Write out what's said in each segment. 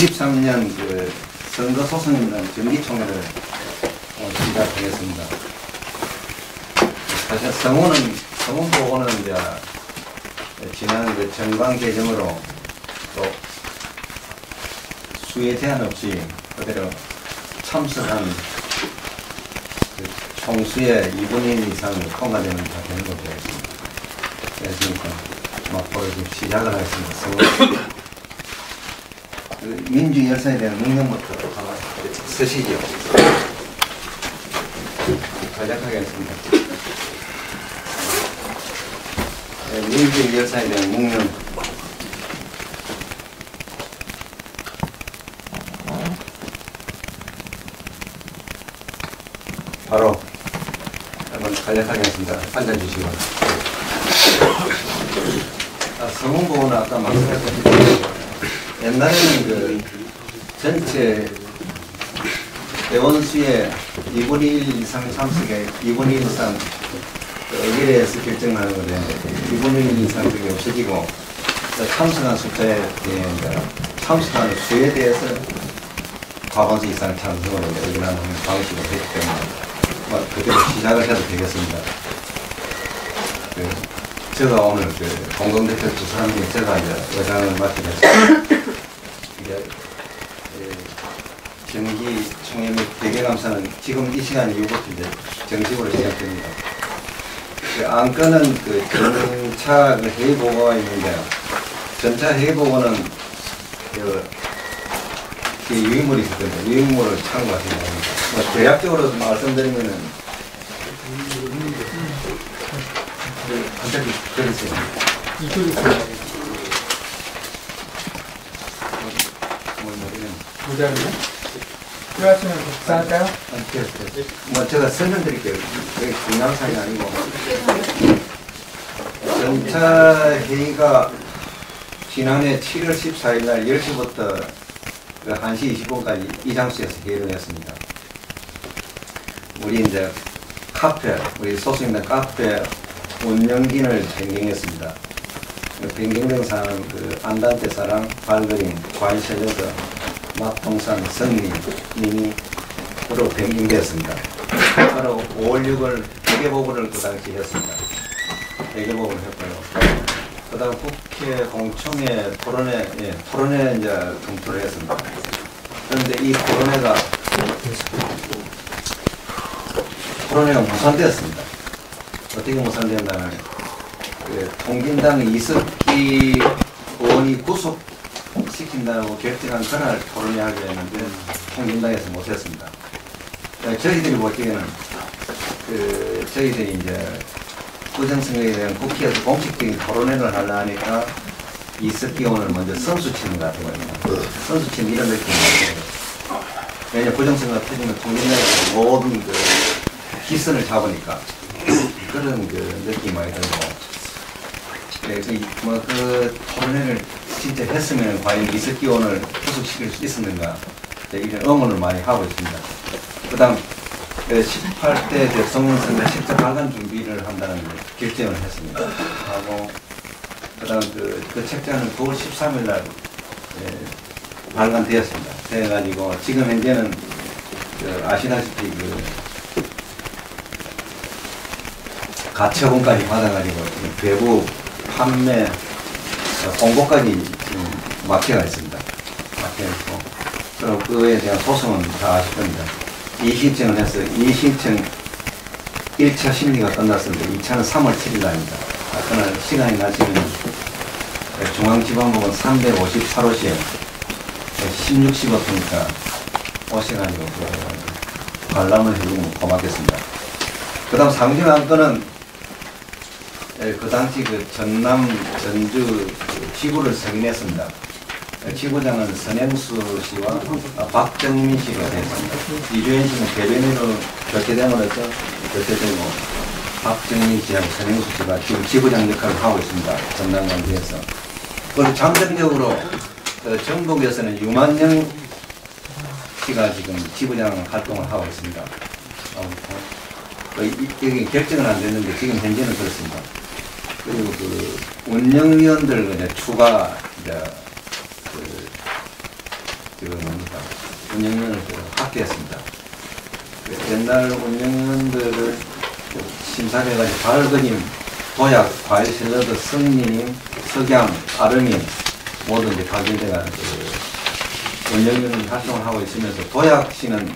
2023년 그 선거소송이라는 정기총회를 시작하겠습니다. 사실 성원 보고는 이제 지난 그 정관 개정으로 또 수혜 제한 없이 그대로 참석한 그 총수의 2분의 1 이상을 통과되면 다 되는 것으로 되겠습니다. 그래서 앞으로 시작을 하겠습니다. 그 민주열사에 대한 묵념부터 서시죠. 시작하겠습니다. 민주열사에 대한 묵념. 바로 한번 간략하겠습니다. 앉아주시고. 성원보호는 아까 말씀하셨듯이 옛날에는 그 전체 대원수의 2분의 1 이상 참석에 2분의 1 이상 의결에서 결정하는 건데 2분의 1 이상 그게 없어지고 참석한 숫자에 대해 참석한 수에 대해서 과반수 이상 참석으로 의결하는 방식으로 됐기 때문에 그대로 시작을 해도 되겠습니다. 제가 오늘 그 공동대표 두 사람 중에 제가 이제 의장을 맡게 됐습니다. 이제 정기 총회 및 대개감사는 지금 이 시간 이후부터 이제 정식으로 시작됩니다. 그 안건은 그 전차 그 회의 보고가 있는데 전차 회의 보고는 그 유인물이 있을 텐데 유인물을 참고하시면 됩니다. 대략적으로 말씀드리면은 갑자기 그러세요. 모자르네? 필요하시면 복사할까요? 제가 설명드릴게요. 그게 동영상이 아니고. 전차 회의가 지난해 7월 14일 날 10시부터 1시 20분까지 이 장소에서 회의를 했습니다. 우리 이제 카페, 우리 소속인들 카페 운영진을 변경했습니다. 변경된 사람, 그 안단태 사람, 발그림, 과일셀러드, 맛동산, 성민님이 그로 변경되었습니다. 바로 5월 6월 대개보고를 그 당시 했습니다. 대개보고를 했고요. 그 다음 국회 공청회 토론회 이제 검토를 했습니다. 그런데 이 토론회가 무산되었습니다. 어떻게 무산되었냐면 통진당 이석기 의원이 구속시킨다고 결정한 그날 토론회 하기로 했는데 통진당에서 못했습니다. 저희들이 보기에는 저희들이 이제 부정선거에 대한 국회에서 공식적인 토론회를 하려 하니까 이석기 의원을 먼저 선수 치는 것 같은 거예요. 선수 치는 이런 느낌이 나요. 왜냐하면 부정선거가 터지면 통진당에서 모든 기선을 잡으니까 그런 느낌이 많이 들고, 그 토론회를 진짜 했으면 과연 이석기 의원을 구속시킬 수 있었는가, 이런 의문을 많이 하고 있습니다. 그 다음 18대 대통령 선거 실제 발간 준비를 한다는 결정을 했습니다. 하고 그 다음 그 책자는 9월 13일 날 발간되었습니다. 그래가지고 지금 현재는 아시다시피 가처분까지 받아가지고 외부 판매 공고까지 지금 막혀가 있습니다. 막혀있고, 그리고 그에 대한 소송은 다 아실 겁니다. 2신청을 해서 2신청 1차 심리가 끝났습니다. 2차는 3월 7일 날입니다. 그날 시간이 나시면 중앙지방법원 358호시에 16시부터니까 오셔가지고 관람을 해주면 고맙겠습니다. 그 다음 상중 안건은 그 당시 전남, 전주 지구를 승인했습니다. 지구장은 선행수 씨와 박정민 씨가 됐습니다. 이주연 씨는 대변인으로 교체됨으로써 교체되고 박정민 씨하고 선행수 씨가 지금 지구장 역할을 하고 있습니다. 전남관지에서. 그리고 잠정적으로 전국에서는 유만영 씨가 지금 지구장 활동을 하고 있습니다. 여기 결정은 안 됐는데 지금 현재는 그렇습니다. 그리고 운영위원들 추가 지금 뭡니까 운영위원을 합계했습니다. 옛날 운영위원들을 심사해가지고 발그님, 도약, 과일 샐러드, 성님, 석양, 아름이 모두 이제 가결대가 운영위원 활동을 하고 있으면서 도약 씨는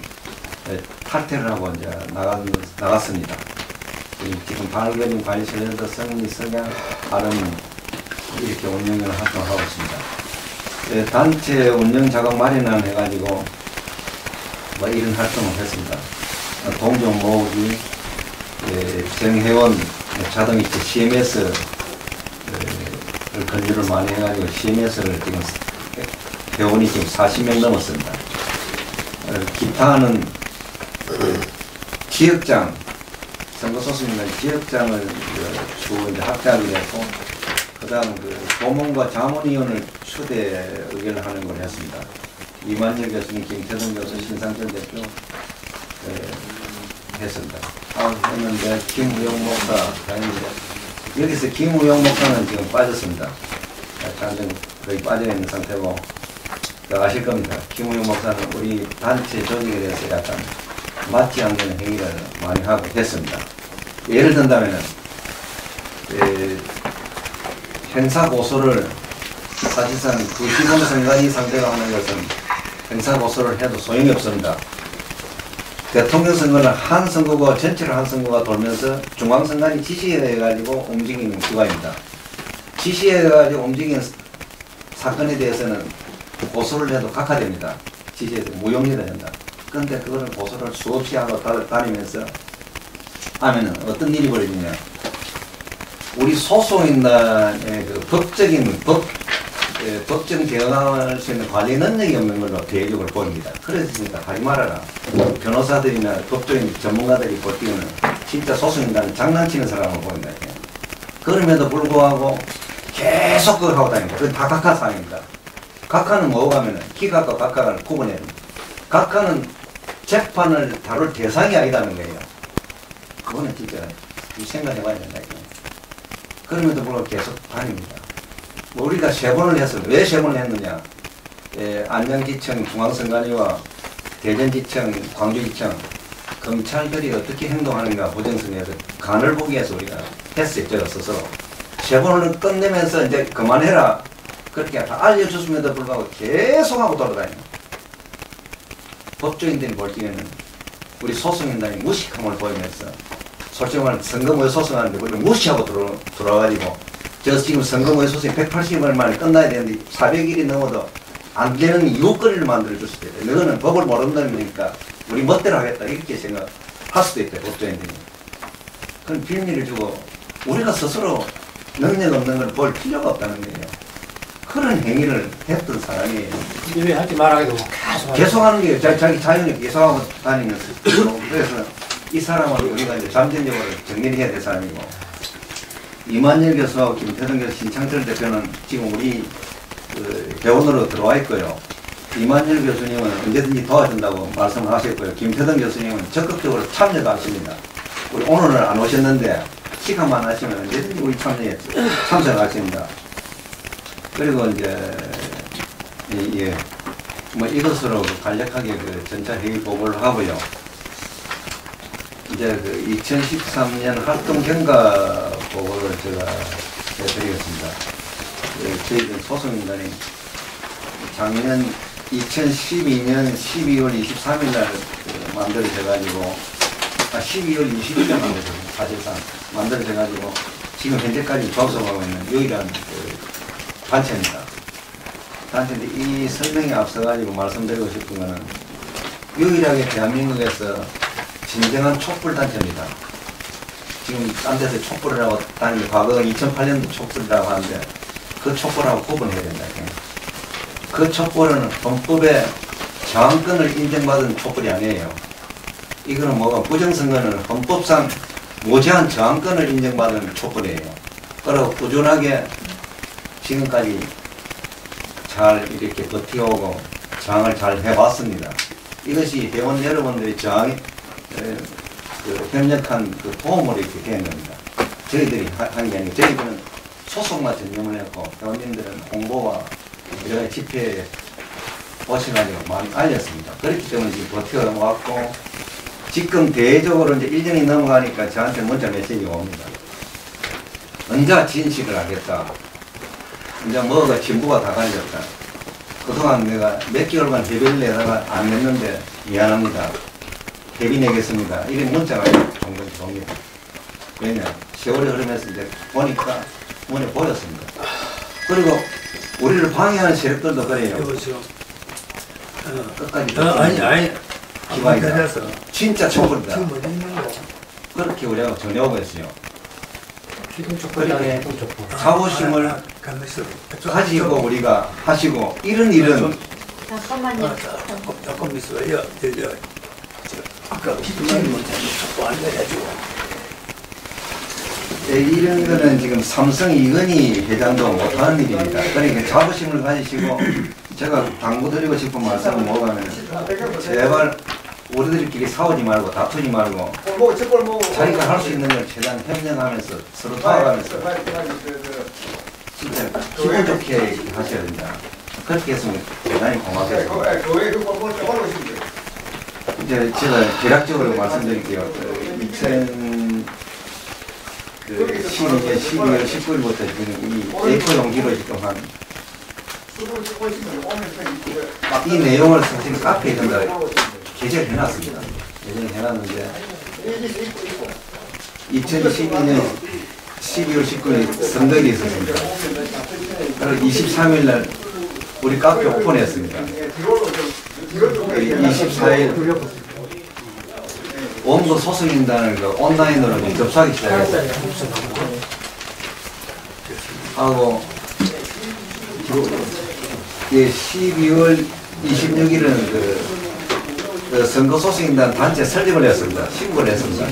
탈퇴를 하고 이제 나갔습니다. 지금 발그님, 과일 샐러드, 성님, 석양, 아름이 이렇게 운영위원 활동을 하고 있습니다. 단체 운영 자금 마련을 해가지고 뭐 이런 활동을 했습니다. 동종 모으기, 정회원 자동이체 CMS를 권유를 많이 해가지고 CMS를 지금 회원이 지금 40명 넘었습니다. 기타는 지역장, 선거소속인단 지역장을 주로 이제 합작을 했고, 그 다음 고문과 자문위원을 초대 의견을 하는 걸 했습니다. 이만열 교수님, 김태동 교수, 신상철 대표 했습니다. 했는데 김우영 목사 다행입니다. 여기서 김우영 목사는 지금 빠졌습니다. 완전 거의 빠져있는 상태고 아실 겁니다. 김우영 목사는 우리 단체 조직에 대해서 약간 맞지 않는 행위를 많이 하고 했습니다. 예를 든다면은 행사 고소를 사실상 90원 선관위 상대가 하는 것은 행사 고소를 해도 소용이 없습니다. 대통령 선거는 한 선거가 전체를 한 선거가 돌면서 중앙선관위 지시해가지고 움직이는 기관입니다. 지시해가지고 움직이는 사건에 대해서는 고소를 해도 각하됩니다. 지시해서 무용리가 된다. 그런데 그거를 고소를 수없이 하고 다니면서 하면은 어떤 일이 벌어지냐. 우리 소송인단의 그 법적인 법정 대응할 수 있는 관리 능력이 없는 걸로 대외적으로 보입니다. 그랬으니까 하지 말아라. 변호사들이나 법조인 전문가들이 볼 때는 진짜 소송인단은 장난치는 사람을 보인다. 그럼에도 불구하고 계속 그걸 하고 다닙니다. 그건 다 각하 사항입니다. 각하는 뭐가 하면은 기각과 각하를 구분해야 됩니다. 각하는 재판을 다룰 대상이 아니다는 거예요. 그거는 진짜 생각해 봐야 된다. 그럼에도 불구하고 계속 다닙니다. 우리가 3번을 했어요. 왜 3번을 했느냐. 안양지청 중앙선관위와 대전지청, 광주지청, 검찰들이 어떻게 행동하는가 보정선에서 간을 보기 위해서 우리가 했어요. 제가 스스로. 3번을 끝내면서 이제 그만해라. 그렇게 다 알려줬음에도 불구하고 계속하고 돌아다니는. 법조인들이 볼 때에는 우리 소송인단이 무식함을 보이면서 솔직히 말하면 선거무효 소송하는데 우리를 무시하고 들어와가지고 저 지금 선거무효 소송이 180일 만에 끝나야 되는데 400일이 넘어도 안 되는 이유거리를 만들어줄 수도 있다. 너는 법을 모른다니까 우리 멋대로 하겠다. 이렇게 생각할 수도 있다. 법조인들이. 그건 빌미를 주고 우리가 스스로 능력 없는 걸 볼 필요가 없다는 거예요. 그런 행위를 했던 사람이에요. 왜 하지 말아도 계속 하는 게 자기 자연히 계속하고 다니면서. 그래서 이 사람은 우리가 이제 잠재적으로 정리를 해야 될 사람이고, 이만열 교수하고 김태동 교수, 신창철 대표는 지금 우리 회원으로 들어와 있고요. 이만열 교수님은 언제든지 도와준다고 말씀을 하셨고요. 김태동 교수님은 적극적으로 참여도 하십니다. 우리 오늘은 안 오셨는데 시간만 하시면 언제든지 우리 참석하십니다. 그리고 이제 뭐 이것으로 간략하게 전차 회의 보고를 하고요. 이제 2013년 활동 경과 보고를 제가 해드리겠습니다. 저희들 소송인단이 작년 2012년 12월 23일 날 만들어져가지고 12월 20일 날 만들어졌습니다. 사실상 만들어져가지고 지금 현재까지 조성하고 있는 유일한 단체입니다. 단체인데 이 설명에 앞서가지고 말씀드리고 싶은 거는 유일하게 대한민국에서 진정한 촛불단체입니다. 지금 딴 데서 촛불을 하고 다니는 과거 2008년도 촛불이라고 하는데 그 촛불하고 구분해야 된다. 그 촛불은 헌법에 저항권을 인정받은 촛불이 아니에요. 이거는 뭐가 부정선거는 헌법상 무제한 저항권을 인정받은 촛불이에요. 그리고 꾸준하게 지금까지 잘 이렇게 버티오고 저항을 잘 해왔습니다. 이것이 회원 여러분들의 저항이 협력한 도움으로 이렇게 된 겁니다. 저희들이 한 게 아니고 저희들은 소속만 전념을 했고 회원님들은 홍보와 여러 가지 집회 오셔가지고 많이 알렸습니다. 그렇기 때문에 지금 버텨왔고, 지금 대외적으로 이제 1년이 넘어가니까 저한테 문자 메시지가 옵니다. 언제 진실을 하겠다. 이제 뭐가 진부가 다 갈렸다. 그동안 내가 몇 개월간 대비를 내다가 안 냈는데 미안합니다. 대비 내겠습니다. 이런 문자가 종종 옵니다. 왜냐? 세월이 흐르면서 이제 보니까 눈에 보였습니다. 그리고 우리를 방해하는 세력들도 그래요. 여보세요. 끝까지 아니. 기반이다. 진짜 촛불이다. 지금 어디 있는 거? 그렇게 우리가 전해오고 있어요. 지금 그렇게 자부심을 가면서 가지고 우리가 하시고 이런 일은 잠깐만요. 조금 있어요. 아까 기도하는 거 자꾸 안 돼가지고. 이런 거는 지금 삼성 이건희 회장도 못하는 일입니다. 그러니까 자부심을 가지시고 제가 당부드리고 싶은 말씀은 뭐냐면 제발 우리들끼리 싸우지 말고 다투지 말고 자기가 할 수 있는 걸 최대한 협력하면서 서로 도와가면서 진짜 기분 좋게 하셔야 된다. 그렇게 했으면 대단히 고맙겠습니다. 이제 제가 대략적으로 말씀드릴게요. 2012년 12월 19일부터 지금 이 A4 용지로 지금 이 내용을 사실 카페에 든다 게재를 해놨습니다. 게재를 해놨는데 2012년 12월 19일 선거일이 있었습니다. 그리고 23일 날 우리 카페 오픈했습니다. 24일 원고 소속인단을 그 온라인으로 접수하기 시작했어요. 하고 12월 26일은 그 선거 소속인단 단체 설립을 했습니다. 신고를 했습니다.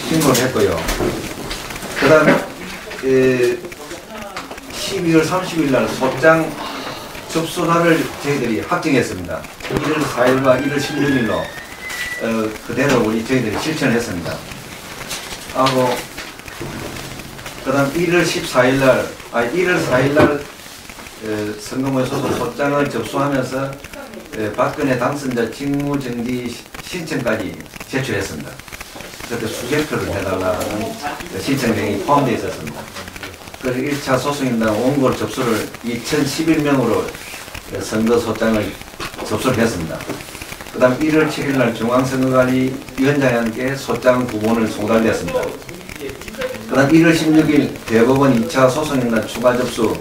신고를 했고요. 그 다음에 12월 30일 날 소장 접수날을 저희들이 확정했습니다. 1월 4일과 1월 16일로 그대로 저희들이 실천을 했습니다. 하고 그 다음 1월 4일 날 선거모의 소속 소장을 접수하면서 박근혜 당선자 직무정지 신청까지 제출했습니다. 그때 수재표를 해달라는 신청 등이 포함되어 있었습니다. 그래서 1차 소속인단 원고 접수를 2011명으로 선거소장을 접수를 했습니다. 그 다음 1월 7일 날 중앙선거관리위원장에게 소장 9번을 송달됐습니다. 그 다음 1월 16일 대법원 2차 소속인단 추가 접수를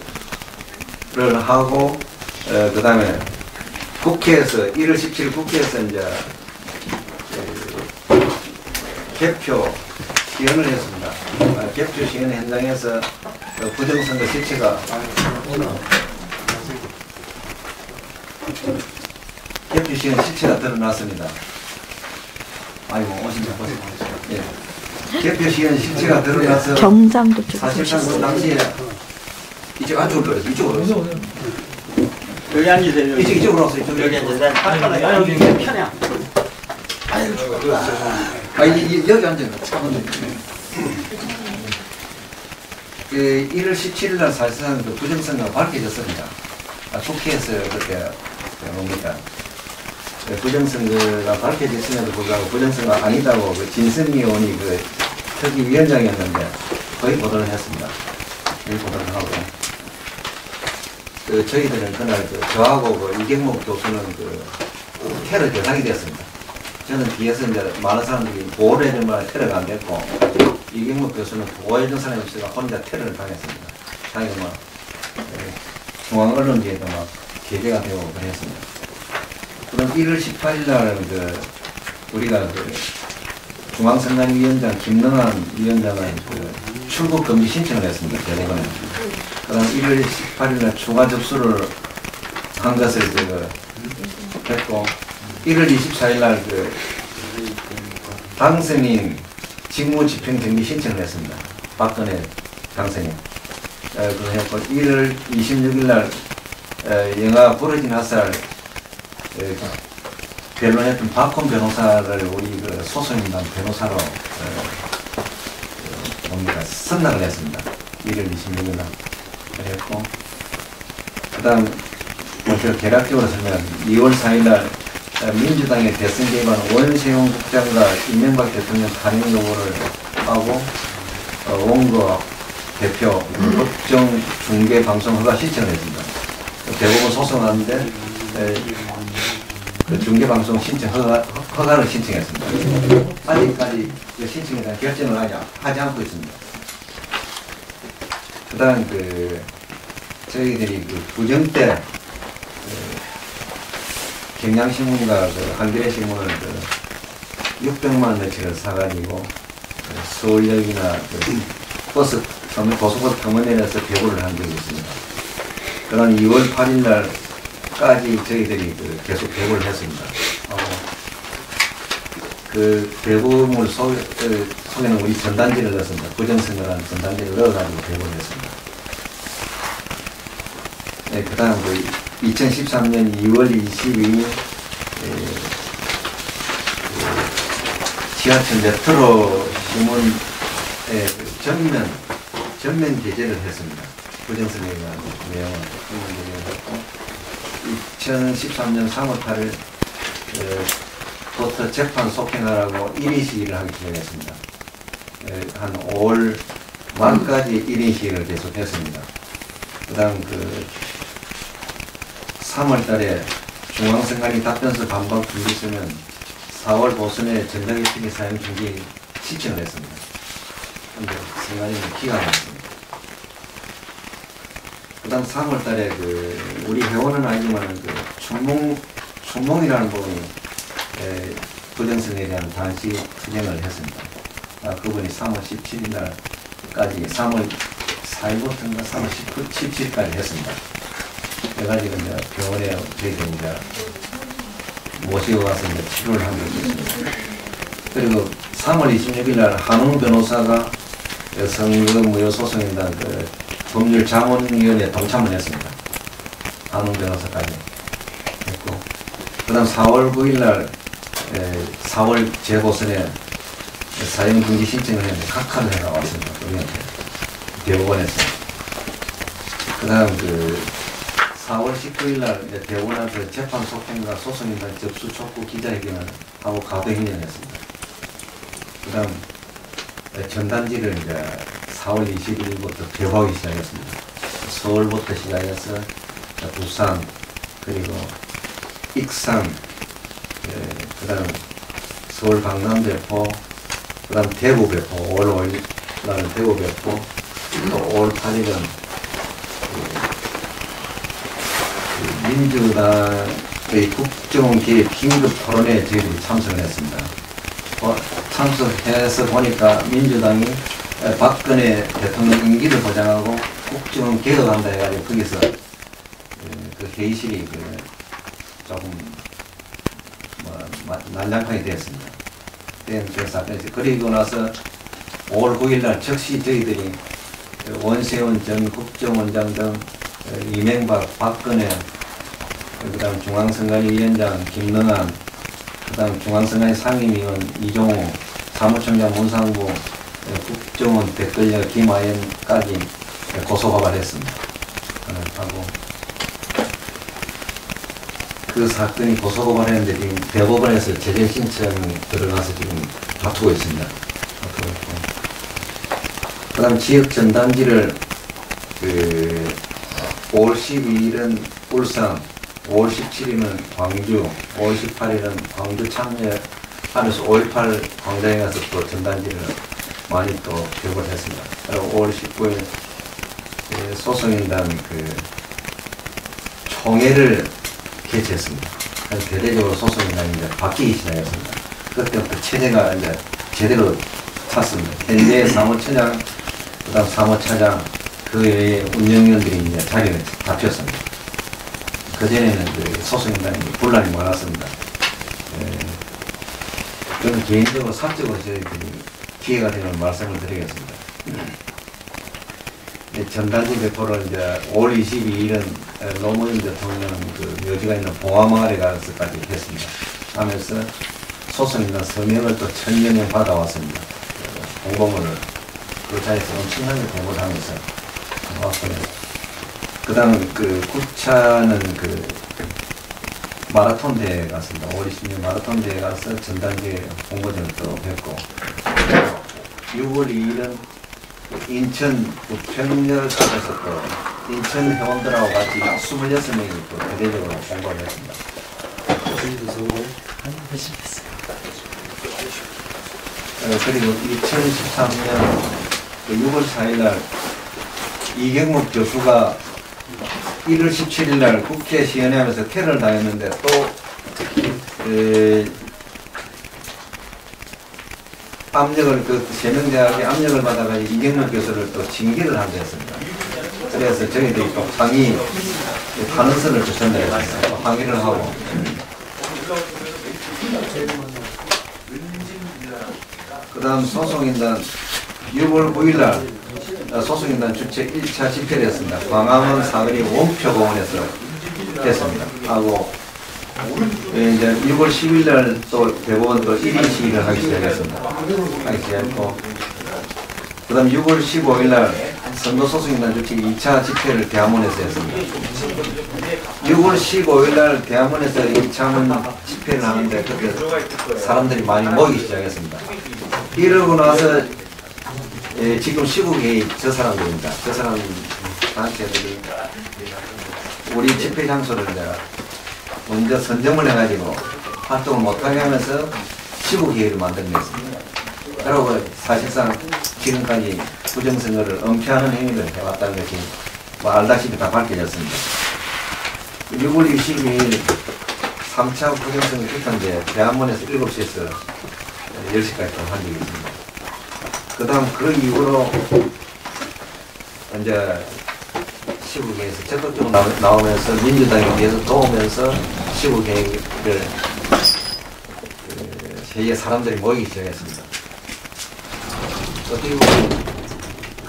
하고 그 다음에 국회에서 1월 17일 국회에서 이제 개표 시연을 했습니다. 개표 시연 현장에서 부정선거 실체가 개표 시연 실체가 드러났습니다. 아이고 오신다 보세요. 예. 개표 시연 실체가 드러나서 경장도 사실상 그 당시에 이쪽 안쪽으로 들어요. 이쪽으로 오세요. 여기 앉으세요. 이쪽으로 오세요. 여기 앉으세요. 여기 편해. 여기 앉아요. 1월 17일 날 사실상 그 부정선거가 밝혀졌습니다. 국회에서 그때 뭡니까? 부정선거가 밝혀졌음에도 불구하고 부정선거가 아니다고 그 진성미 의원이 그 특위위원장이었는데 거의 보도를 했습니다. 거의 보도를 하고 저희들은 그날 저하고 이경목 교수는 테러 대상이 됐습니다. 저는 뒤에서 이제 많은 사람들이 보호를 해줄 만한 테러가 안 됐고, 이경목 교수는 보호해준 사람이 없어서 혼자 테러를 당했습니다. 당연히 중앙 언론계에도 게재가 되고 그랬습니다. 그럼 1월 18일 날 우리가 중앙선관위원장 김능한 위원장은 출국 금지 신청을 했습니다. 대법원에. 그다음 1월 18일 날 추가 접수를 한 것을 했고, 1월 24일 날 당선인 직무집행정지 신청을 했습니다. 박근혜 당선인. 그거 했고, 1월 26일 날 영화 부러진 핫살 변론했던 박훈 변호사를 우리 소속인단 변호사로 뭡니까 선락을 했습니다. 1월 26일 날. 했고, 그 다음, 먼저 개략적으로 설명합니다. 2월 4일날 민주당의 대선 개입한 원세훈 국장과 이명박 대통령 탄핵 요구를 하고, 원거 대표 법정 중계 방송 허가 신청을 했습니다. 대법원 소송하는데 그 중계 방송 신청 허가를 신청했습니다. 아직까지 신청에 대한 결정을 하지 않고 있습니다. 그다음 저희들이 부정 때 경향신문과 한겨레신문을 600만 원어치를 사가지고 서울역이나 버스 고속버스 터미널에서 배부를 한 적이 있습니다. 그런 2월 8일 날까지 저희들이 계속 배부를 했습니다. 그 배부물 속에는 우리 전단지를 넣었습니다. 부정선거라는 전단지를 넣어가지고 배부를 했습니다. 네, 그 다음 2013년 2월 22일 지하철 메트로 신문에 전면 게재를 했습니다. 부정선거에 대한 내용을 전면 게재를 했고 2013년 3월 8일 부터 재판 속행하라고 1인 시위를 하기 시작했습니다. 한 5월 말까지 1인 시위를 계속했습니다. 그 다음 3월 달에 중앙선관위 답변서 반박 중지서는 4월 보선에 전자기표기 사용 중지 신청을 했습니다. 그런데 선관위는 기각했습니다. 그 다음 3월 달에 우리 회원은 아니지만 춘몽이라는 분이 부정선거에 대한 단시 투쟁을 했습니다. 그분이 3월 17일 날까지 3월 4일부터인가 3월 17일까지 했습니다. 그래가지고 이제 병원에 저희들 이제 모시고 가서 이제 치료를 한 적이 있습니다. 그리고 3월 26일 날 한웅 변호사가 선거무효 소송이나 법률자문위원회에 동참을 했습니다. 한웅 변호사까지 했고, 그 다음 4월 9일 날 4월 재보선에 사용중지 신청을 했는데 각하를 해가 왔습니다. 우리한테 대법원에서. 그 다음 4월 19일 날 대법원에서 재판 속행과 소송인단 접수 촉구 기자회견을 하고 가도행위를 했습니다. 그 다음 전단지를 이제 4월 21일부터 배포하기 시작했습니다. 서울부터 시작해서 부산, 그리고 익산, 그 다음 서울 강남 배포, 그 다음 대구 배포, 5월 5일 날 대구 배포, 또 5월 8일은 민주당의 국정 개입 긴급 토론회에 저희들이 참석을 했습니다. 참석해서 보니까 민주당이 박근혜 대통령 임기를 보장하고 국정 개혁한다 해가지고 거기서 그 회의실이 조금 난장판이 되었습니다. 그리고 나서 5월 9일 날 즉시 저희들이 원세훈 전 국정원장 등 이명박, 박근혜, 그 다음 중앙선관위위원장 김능한, 그 다음 중앙선관위 상임위원 이종우, 사무총장 문상부, 국정원 댓글녀 김하연까지 고소고발했습니다. 하고 그 사건이 고소고발했는데 지금 대법원에서 재정 신청 들어가서 지금 다투고 있습니다. 그 다음 지역 전단지를 5월 12일은 울산, 5월 17일은 광주, 5월 18일은 광주 참여 하면서 5.18 광장에 가서 또 전단지를 많이 또 교육을 했습니다. 그리고 5월 19일 소송인단 총회를 개최했습니다. 대대적으로 소송인단이 이제 바뀌기 시작했습니다. 그때부터 체제가 이제 제대로 찼습니다. 현재 사무처장, 그 다음 사무차장, 그 외에 운영위원들이 이제 자리를 잡혔습니다. 그전에는 소송인단이 분란이 많았습니다. 저는 개인적으로 사적으로 저희들이 기회가 되면 말씀을 드리겠습니다. 전단지 배포를 이제 5월 22일은 노무현 대통령 묘지가 있는 봉화마을에 가서까지 했습니다. 하면서 소송인단 서명을 또 1000여 받아왔습니다. 공고문을 그 자리에서 엄청나게 공부를 하면서 왔습니다. 그다음 그 구차는 그 마라톤 대회 갔습니다. 5월 20일 마라톤 대회 가서 전단계 홍보전을 또 했고 6월 2일은 인천 부평역에서 또 인천 회원들하고 같이 26명이 또 대대적으로 홍보를 했습니다. 그리고 2013년 6월 4일날 이경목 교수가 1월 17일날 국회 시연회하면서 테러를 당했는데 또 압력을 그 세명대학의 압력을 받아가지고 이경목 교수를 또 징계를 하게 했습니다. 그래서 저희들이 또 항의 탄원서를 전달했습니다. 항의를 하고 그 다음 소송인단 6월 9일날 소송인단 주최 1차 집회를 했습니다. 광화문 사거리 원표공원에서 했습니다. 하고 이제 6월 10일날 또 대법원 또 1인 시위를 하기 시작했습니다. 하기 시작했고 그 다음 6월 15일날 선거소송인단 주최 2차 집회를 대학문에서 했습니다. 6월 15일날 대학문에서 2차 집회를 하는데 그때 사람들이 많이 모이기 시작했습니다. 이러고 나서 지금 시국이 저 사람들입니다. 저 사람 단체들이 우리 집회 장소를 먼저 선점을 해가지고 활동을 못하게 하면서 시국기회를 만들어냈습니다. 그리고 사실상 지금까지 부정선거를 은폐하는 행위를 해왔다는 것이 뭐 알다시피 다 밝혀졌습니다. 6월 22일 3차 부정선거 기탄제 대한문에서 7시에서 10시까지 한 적이 있습니다. 그 다음 그 이후로 이제 시국에서 적극적으로 나오면서 민주당에 대해서 도우면서 시국계획을 세계 사람들이 모이기 시작했습니다. 어떻게 보면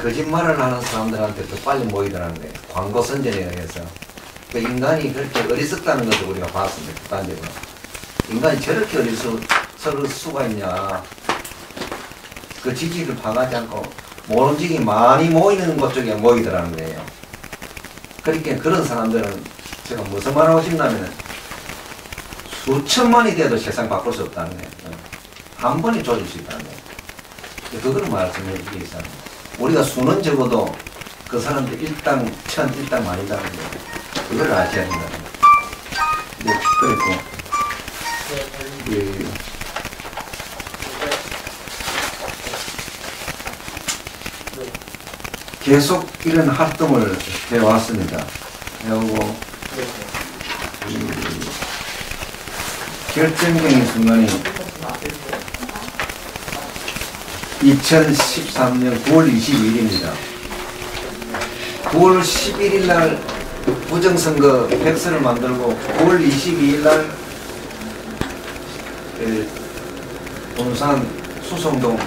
거짓말을 하는 사람들한테 더 빨리 모이더라는 거예요. 광고 선전에 의해서. 그 인간이 그렇게 어리석다는 것을 우리가 봤습니다. 극단적으로. 인간이 저렇게 어리석을 수가 있냐. 그 지지를 파가지 않고 모름지기 많이 모이는 곳 쪽에 모이더라는 거예요. 그러니까 그런 사람들은 제가 무슨 말 하고 싶냐면 수천만이 돼도 세상 바꿀 수 없다는 거예요. 한 번에 조질 수 있다는 거예요. 그거를 말씀해 드리기 위해서 우리가 수는 적어도 그 사람들 일당, 천, 일당 아니다는 거예요. 그걸 아셔야 된다는 거예요. 그리고 계속 이런 활동을 해왔습니다. 해오고 결정적인 순간이 2013년 9월 22일입니다. 9월 11일 날 부정선거 백서를 만들고 9월 22일 날 본산 수성동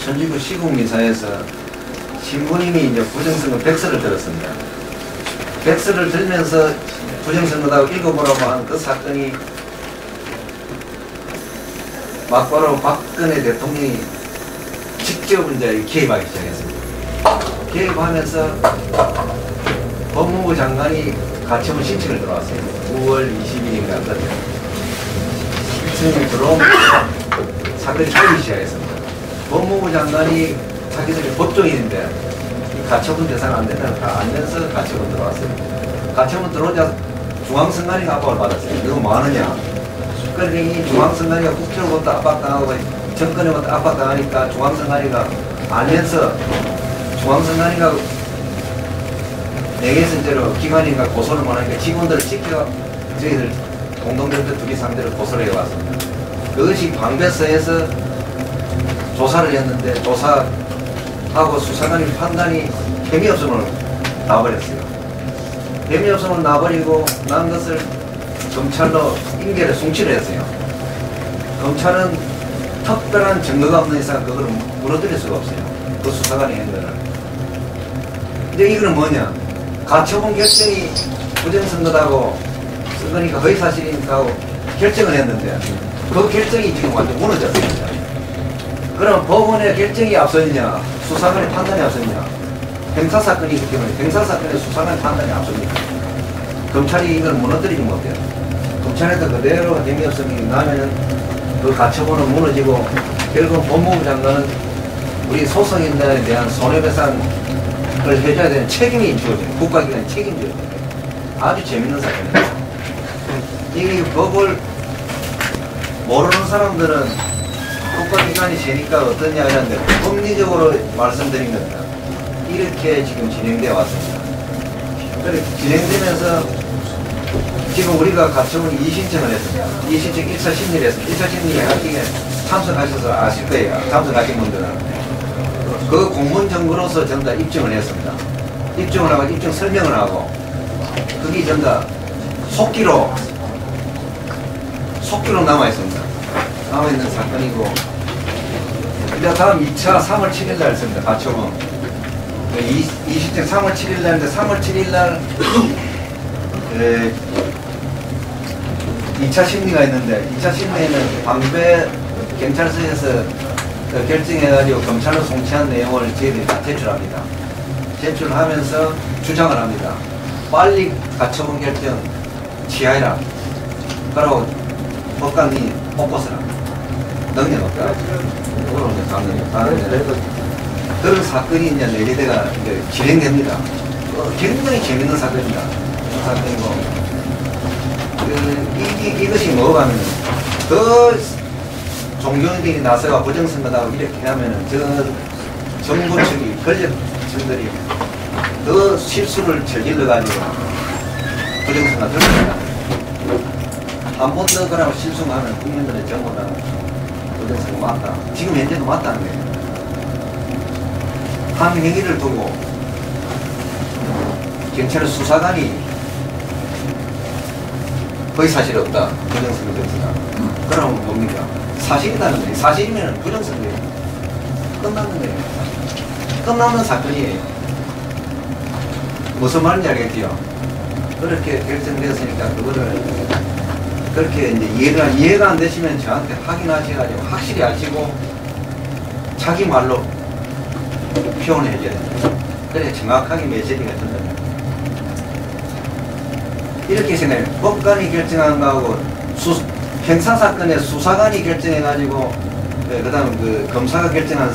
천주교 시국미사에서 신부님이 이제 부정선거 백서를 들었습니다. 백서를 들면서 부정선거다고 읽어보라고 한 그 사건이 막바로 박근혜 대통령이 직접 이제 개입하기 시작했습니다. 개입하면서 법무부 장관이 가처분 신청을 들어왔어요. 9월 20일인가 그때. 신청이 들어오면서 사건이 터지기 시작했습니다. 법무부 장관이 자기들이 법조인인데 가처분 대상 안 된다고 다 알면서 가처분 들어왔어요. 가처분 들어오자 중앙선관위가 압박을 받았어요. 이거 뭐 하느냐. 그러니 중앙선관위가 국회로부터 압박당하고 정권으로부터 압박당하니까 중앙선관위가 알면서 중앙선관위가 내개선제로 기관인가 고소를 못하니까 직원들을 지켜 저희들 공동대표 둘이 상대로 고소를 해왔습니다. 그것이 방배서에서 조사를 했는데 조사하고 수사관의 판단이 혐의 없음을 놔버렸어요. 혐의 없음을 놔버리고 난 것을 검찰로 인계를 송치를 했어요. 검찰은 특별한 증거가 없는 이상 그걸 무너뜨릴 수가 없어요. 그 수사관이 한 거를. 근데 이거는 뭐냐? 가처분 결정이 부정선거다고 선거니까 허위사실이니까 하고 결정을 했는데 그 결정이 지금 완전 무너졌습니다. 그럼 법원의 결정이 앞서느냐 수사관의 판단이 앞서느냐 형사사건이기 때문에 형사사건의 수사관 판단이 앞섭니다. 검찰이 이걸 무너뜨리지 못해요. 검찰에서 그대로 혐의 없음이 나면 그 가처분은 무너지고 결국 법무부 장관은 우리 소속인들에 대한 손해배상을 해줘야 되는 책임이 주어져요. 국가기관이 책임져요. 아주 재밌는 사건이에요. 이 법을 모르는 사람들은 국가기관이 세니까 어떠냐 이런데 법리적으로 말씀드린 겁니다. 이렇게 지금 진행되어 왔습니다. 그렇게 진행되면서 지금 우리가 가처분 2신청을 했습니다. 2신청 1차 심리를 했습니다. 1차 심리에 하기에 참석하셔서 아실 거예요. 참석하신 분들은. 그 공문 정보로서 전부 다 입증을 했습니다. 입증을 하고 입증 설명을 하고 그게 전부 다 속기로 남아있습니다. 남아있는 사건이고 이제 다음 2차 3월 7일 날 했습니다. 가처분. 20대 3월 7일 날인데 3월 7일 날 2차 심리가 있는데 2차 심리에는 방배 경찰서에서 결정해가지고 검찰로 송치한 내용을 저희들이 다 제출합니다. 제출하면서 주장을 합니다. 빨리 가처분 결정 취하해라. 그리고 법관이 엎어서라. 능력 없다. 그런 게 가능해요. 그런 사건이 이제 내리대가 이제 진행됩니다. 굉장히 재밌는 사건입니다. 사건이고. 이것이 뭐가 하면 더 종교인들이 나서가 부정선거다고 이렇게 하면은 저 정부 측이 권력층들이 더 실수를 저질러가지고 부정선거 들어갑니다. 한 번 더 그러고 실수하면 국민들의 전부 다 부정선거 맞다. 지금 현재도 맞다는 거예요. 한 행위를 두고 경찰 수사관이 거의 사실이 없다. 부정선거 됐으나. 그러면 뭡니까? 사실이라는 거예요. 사실이면 부정선거예요. 끝나는 거예요. 끝나는 사건이에요. 무슨 말인지 알겠지요? 그렇게 결정되었으니까 그거를 그렇게 이제 이해가 안 되시면 저한테 확인하셔가지고 확실히 아시고 자기 말로 표현해 줘야 됩니다. 그래 정확하게 메시지가 전달돼요. 이렇게 생각해요. 법관이 결정한 거하고 형사사건의 수사관이 결정해가지고 그 다음 그 검사가 결정한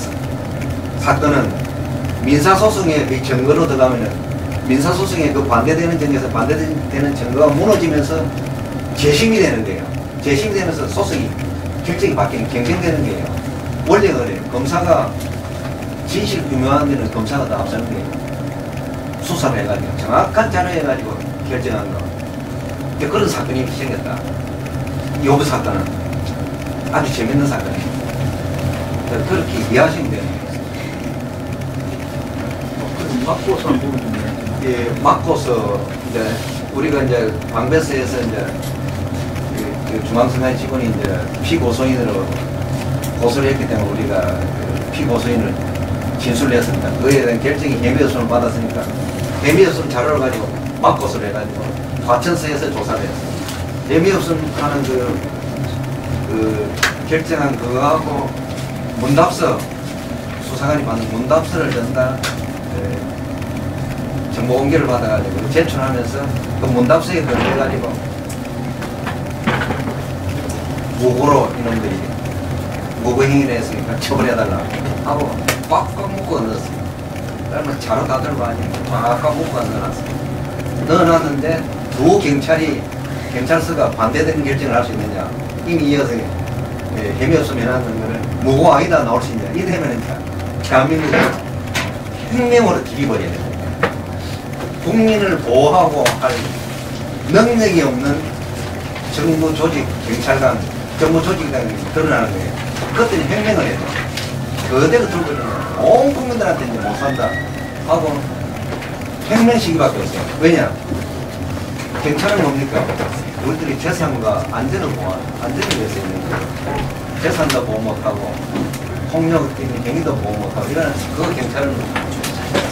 사건은 민사소송의 그 증거로 들어가면은 민사소송에 그 반대되는 증거에서 반대되는 증거가 무너지면서 재심이 되는 거예요. 재심이 되면서 소송이 결정이 바뀌는 경쟁되는 거예요. 원리가 그래요. 검사가 진실 규명한 데는 검사가 다 앞서는 거예요. 수사를 해가지고 정확한 자료 해가지고 결정한 거. 그런 사건이 생겼다. 요구 사건은 아주 재밌는 사건이에요. 그렇게 이해하시면 돼요. 맞고서 한 부분 좀 예, 맞고서 이제 우리가 이제 방배서에서 이제 그 중앙선관 직원이 이제 피고소인으로 고소를 했기 때문에 우리가 그 피고소인을 진술을 했습니다. 그에 대한 결정이 혐의없음을 받았으니까 혐의없음 자료를 가지고 맞고서를 해가지고 과천서에서 조사를 했습니다. 혐의없음 하는 그 결정한 그거하고 문답서 수사관이 받는 문답서를 전달 정보 공개를 받아가지고 제출하면서 그 문답서에 걸려가지고 무고로 이놈들이 무고 행위를 했으니까 처벌해달라 하고 꽉꽉 묶어 넣었습니다. 그러면 자로 다 들고 아니고 꽉꽉 묶어 넣어놨습니다. 넣어놨는데 두 경찰서가 반대되는 결정을 할 수 있느냐. 이미 이 여성이 혐의 없음 해놨는 거를 무고 아니다 나올 수 있냐. 이러면 대한민국을 혁명으로 뒤집어야 됩니다. 국민을 보호하고 할 능력이 없는 정부 조직, 경찰관, 정부 조직이라는 게 드러나는 거예요. 그것들이 혁명을 해도 그대로 들고 있는 온 국민들한테 이제 못 산다 하고 혁명 시기밖에 없어요. 왜냐? 경찰은 뭡니까? 우리들이 재산과 안전을 위해서 있는 거예요. 재산도 보호 못하고 폭력 있는 행위도 보호 못하고 이런 그 경찰은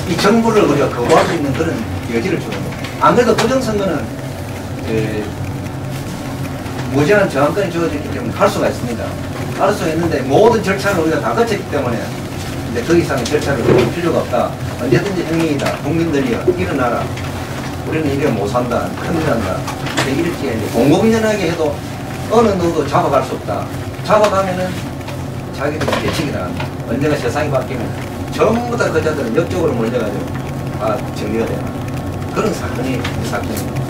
이 정부를 우리가 거부할 수 있는 그런 여지를 주는 거예요. 안 그래도 부정선거는 무제한 저항권이 주어졌기 때문에 할 수가 있습니다. 할 수가 있는데 모든 절차를 우리가 다 거쳤기 때문에 근데 더 이상 절차를 볼 필요가 없다. 언제든지 행위이다. 국민들이여 일어나라. 우리는 이래 못 산다. 큰일 난다. 이렇게 공공연하게 해도 어느 누구도 잡아갈 수 없다. 잡아가면은 자기들 예측이 나간다. 언젠가 세상이 바뀌면 전부 다 그자들은 역적으로 몰려가지고 정리가 되나. 그런 사건이 이 사건입니다.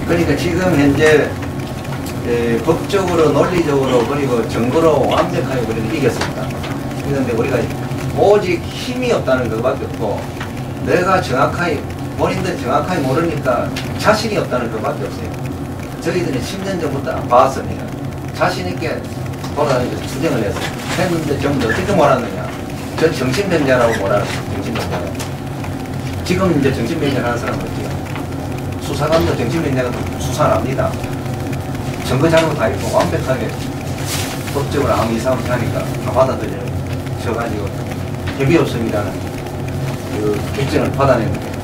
그러니까 지금 현재 법적으로 논리적으로 그리고 정보로 완벽하게 우리는 이겼습니다. 그런데 우리가 오직 힘이 없다는 것밖에 없고 내가 정확하게 본인들 정확하게 모르니까 자신이 없다는 것밖에 없어요. 저희들은 10년 전부터 봐왔습니다. 자신 있게 돌아다니면서 투쟁을 했어요. 했는데 전부 어떻게 몰았느냐. 전 정신병자라고 몰았어요. 정신병자. 지금 이제 정신병자 하는 사람은 어때요? 수사관도 정신병자가 수사를 합니다. 증거 자료 다 있고 완벽하게 법적으로 아무 이상 없이 하니까 다 받아들여요. 져가지고 협의 없습니다는 그 결정을 받아냈는데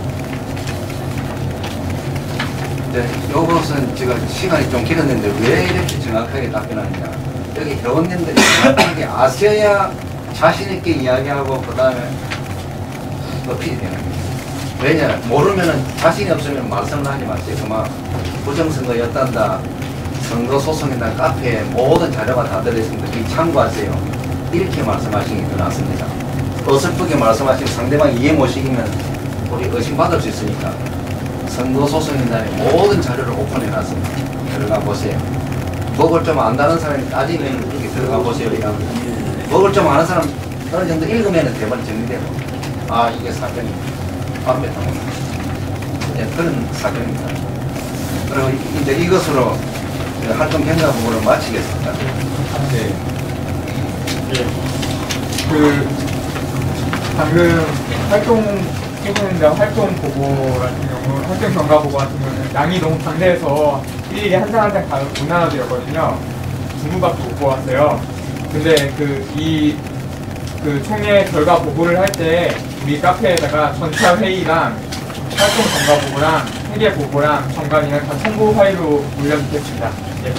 이제 요것은 제가 시간이 좀 길었는데 왜 이렇게 정확하게 답변하느냐. 여기 회원님들이 정확하게 아셔야 자신있게 이야기하고 그 다음에 어필이 되는 거예요. 왜냐 모르면은 자신이 없으면 말씀을 하지 마세요. 그만 부정선거였단다. 선거소송이나 카페에 모든 자료가 다 들어있습니다. 이 참고하세요. 이렇게 말씀하시는 게 더 낫습니다. 어설프게 말씀하시면 상대방이 이해 못 시키면 우리 의심받을 수 있으니까 선거소송이나 모든 자료를 오픈해놨습니다. 들어가 보세요. 먹을 좀 안다는 사람이 따지면 이렇게 들어가 보세요. 먹을 좀 아는 사람 어느 정도 읽으면 대본이 정리되고 이게 사건이 완벽한 그런 사건입니다. 그리고 이제 이것으로 활동 경과 부분을 마치겠습니다. 네. 방금 해보는데 활동 보고 같은 경우, 활동 경과 보고 같은 경우는 양이 너무 방대해서 일일이 한 장 한 장 다 못 나눠드렸거든요. 2부밖에 못 보았어요. 근데 그 총회 결과 보고를 할 때 우리 카페에다가 전차 회의랑 활동 경과 보고랑 회계 보고랑 정관이랑 다 첨부 파일로 올려주겠습니다. 예.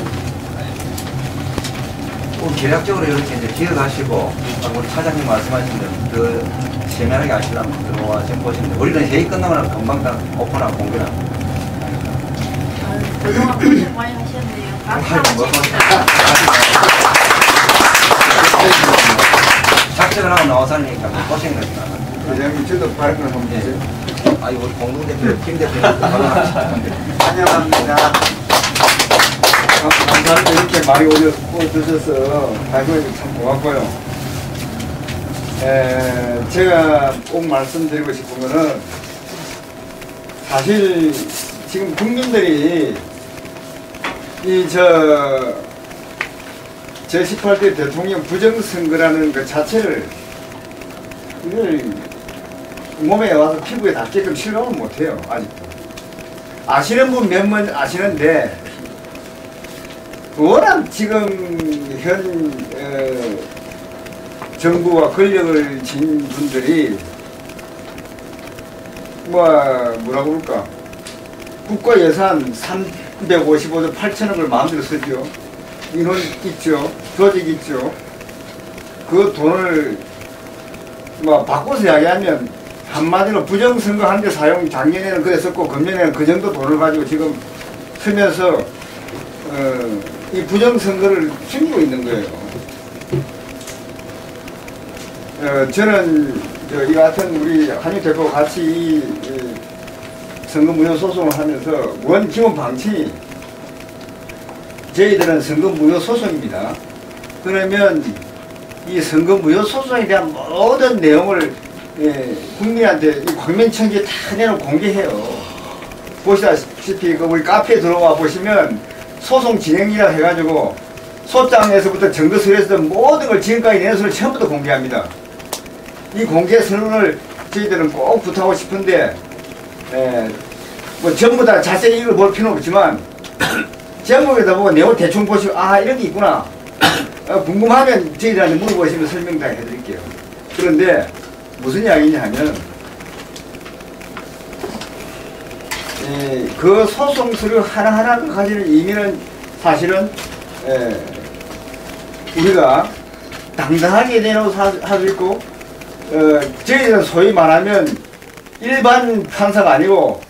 계략적으로 이렇게 이제 기억하시고 우리 차장님 말씀하신 대로 그 세밀하게 아시려면 들어와 지금 보시는데 우리는 회의 끝나면 금방 다 오픈하고 공개하고 그동안 고생 많이 하셨네요. 작전을 하고 나와서 하니까 고생이 나니까. 회장님 저도 발언을 한번 해주세요. 우리 공동대표 김 대표님 환영합니다. 감사합니다. 이렇게 많이 오셔서 발표해 주셔서 참 고맙고요. 제가 꼭 말씀드리고 싶은 거는 사실 지금 국민들이 제18대 대통령 부정선거라는 그 자체를 이걸 몸에 와서 피부에 닿게끔 실감을 못해요. 아직도 아시는 분 몇 분 아시는데 워낙 지금 현 정부와 권력을 쥔 분들이 뭐라고 그럴까, 국가 예산 355조 8천억을 마음대로 쓰죠. 인원 있죠. 조직 있죠. 그 돈을 바꿔서 이야기하면 한마디로 부정선거 하는데 사용, 작년에는 그랬었고 금년에는 그 정도 돈을 가지고 지금 쓰면서 이 부정선거를 숨기고 있는 거예요. 저는 이 같은 우리 한유 대표와 같이 이 선거 무효 소송을 하면서 원 기본 방침이 저희들은 선거 무효 소송입니다. 그러면 이 선거 무효 소송에 대한 모든 내용을 국민한테 광면천지에 다 내놓고 공개해요. 보시다시피 우리 카페에 들어와 보시면 소송 진행이라 해가지고 소장에서부터 정거서에서 모든 걸 지금까지 낸 서를 전부 다 공개합니다. 이 공개 선언을 저희들은 꼭 부탁하고 싶은데 전부 다 자세히 읽어볼 필요는 없지만 제목에다 보고 내용 대충 보시고 이런 게 있구나 궁금하면 저희들한테 물어보시면 설명 다 해드릴게요. 그런데 무슨 이야기냐 하면 그 소송 서류 하나하나 가지는 의미는 사실은 우리가 당당하게 내놓을 수 있고 저희들은 소위 말하면 일반 판사가 아니고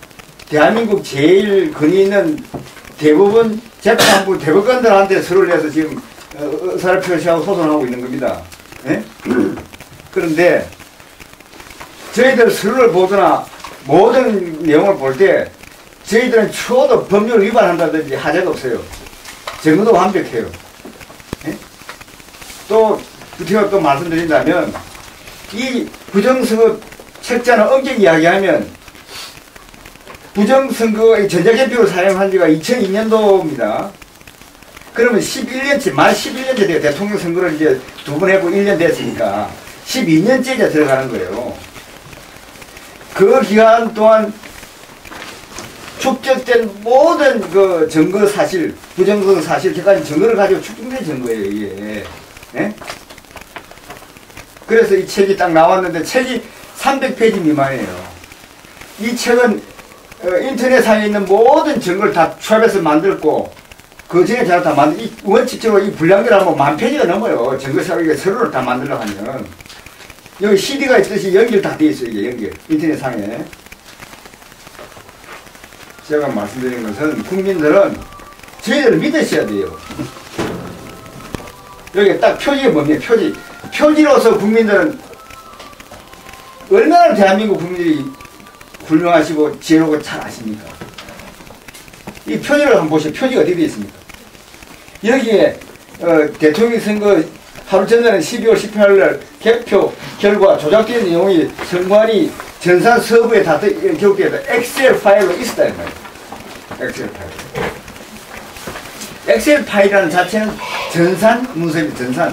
대한민국 제일 권위 있는 대부분 재판부 대법관들한테 서류를 내서 지금 의사를 표시하고 소송하고 있는 겁니다. 예? 그런데 저희들 서류를 보거나 모든 내용을 볼 때 저희들은 추호도 법률 위반한다든지 하자가 없어요. 증거도 완벽해요. 예? 또 제가 또 말씀드린다면 이 부정선거 책자는 엄격히 이야기하면 부정선거의 전자개표를 사용한 지가 2002년도입니다. 그러면 11년째, 만 11년째 돼요. 대통령 선거를 이제 2번 해보고 1년 됐으니까 12년째 이제 들어가는 거예요. 그 기간 동안 축적된 모든 그 증거 사실, 부정선거 사실, 객관적 증거를 가지고 축적된 증거예요, 이게. 예? 그래서 이 책이 딱 나왔는데 책이 300페이지 미만이에요. 이 책은 인터넷상에 있는 모든 증거를 다 취합해서 만들고 그 전에 제가 다 만들, 원칙적으로 이 분량들 하면 10,000페이지가 넘어요. 증거 서류를 다 만들려고 하면. 여기 CD가 있듯이 연결 다 돼 있어요, 이게 연결. 인터넷상에. 제가 말씀드린 것은 국민들은 저희들을 믿으셔야 돼요. 여기 딱 표지가 뭡니까? 표지. 표지로서 국민들은 얼마나 대한민국 국민들이 훌륭하시고 지혜롭고 잘 아십니까? 이 표지를 한번 보시죠. 표지가 어디 되어 있습니까? 여기에 대통령 선거 하루 전에는 12월 18일 개표 결과 조작된 내용이 선관위 전산 서부에 다 기록되어 엑셀 파일로 있었다 이 말이에요. 엑셀 파일. 엑셀 파일이라는 자체는 전산 문서입니다.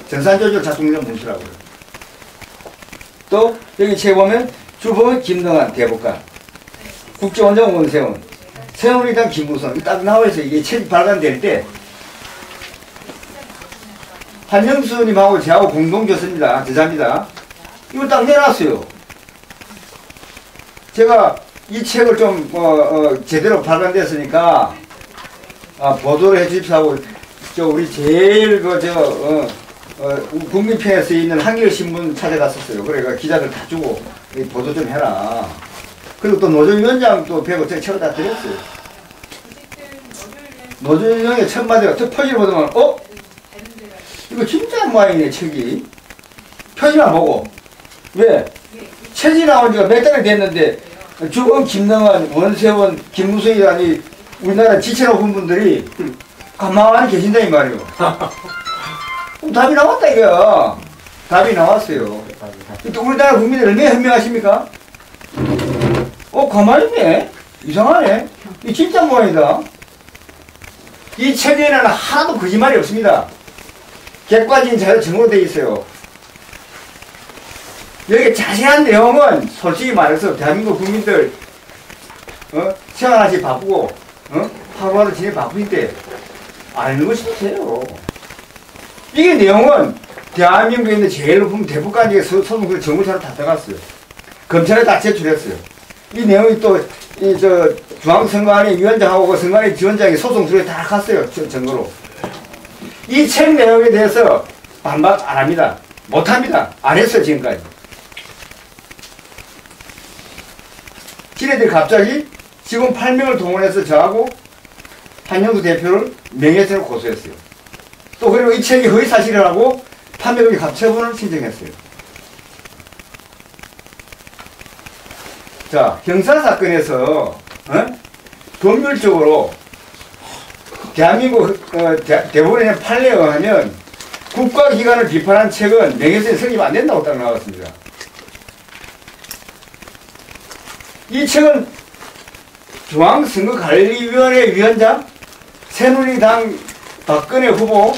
전산 조절 작동된 문서라고 해요. 또 여기 책에 보면 주범은 김동완 대법관, 국정원장 원세훈, 새누리당 김무성 딱 나와서 이게 책이 발간될 때 한영수님하고 저하고 공동 저자입니다. 이걸 딱 내놨어요. 제가 이 책을 좀 제대로 발간됐으니까 보도를 해주십시오 하고 우리 제일 국민편에 쓰여 있는 한겨레신문 찾아갔었어요. 그러니까 기자들 다 주고 보도 좀 해라. 그리고 또 노조위원장 또 배고 제가 책을 다 드렸어요. 노조위원장의 첫 마디가 첫 표지를 보더만 이거 진짜 모양이네 책이. 표지만 보고 왜? 책이 나온 지가 몇 달이 됐는데 주범 김능한, 원세훈, 김무성이라니 우리나라 지체 높은 분들이 가만히 계신다 이 말이에요. 그럼 답이 나왔다 이거야. 답이 나왔어요. 또 우리나라 국민들 얼마나 현명하십니까? 가만히 있네. 이상하네. 이 진짜 모양이다. 이 책에는 하나도 거짓말이 없습니다. 객관적인 자료 증거로 되어 있어요. 여기 자세한 내용은 솔직히 말해서 대한민국 국민들 생활하시 바쁘고 하루하루 지내 바쁘신데 아는 것이 없어요. 이게 내용은 대한민국에 있는 제일 높은 대법관에게 소송을 정부차로 다 들어갔어요. 검찰에 다 제출했어요. 이 내용이 또 중앙선관위 위원장하고 선관위 지원장이 소송 들어에 다 갔어요. 증거로. 이 책 내용에 대해서 반박 안 합니다. 못 합니다. 안 했어요, 지금까지. 지네들이 갑자기 직원 8명을 동원해서 저하고 한영수 대표를 명예훼손으로 고소했어요. 또 그리고 이 책이 허위사실이라고 판매금지 가처분을 신청했어요. 자, 형사사건에서 법률적으로 대한민국 대법원의 판례에 의하면 국가기관을 비판한 책은 명예훼손이 성립 안 된다고 딱 나왔습니다. 이 책은 중앙선거관리위원회 위원장, 새누리당 박근혜 후보,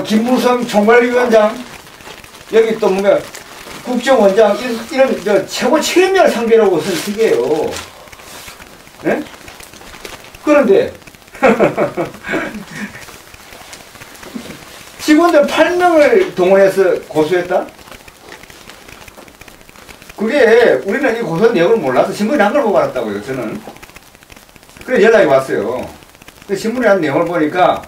김무성 총괄위원장, 여기 또 뭔가 국정원장, 이런 최고 책임자를 상대로 쓴 책이에요. 네? 그런데 직원들 8명을 동원해서 고소했다? 그게 우리는 이 고소 내용을 몰라서 신문에 한 걸 보고 알았다고요, 저는. 그래서 연락이 왔어요. 신문에 한 내용을 보니까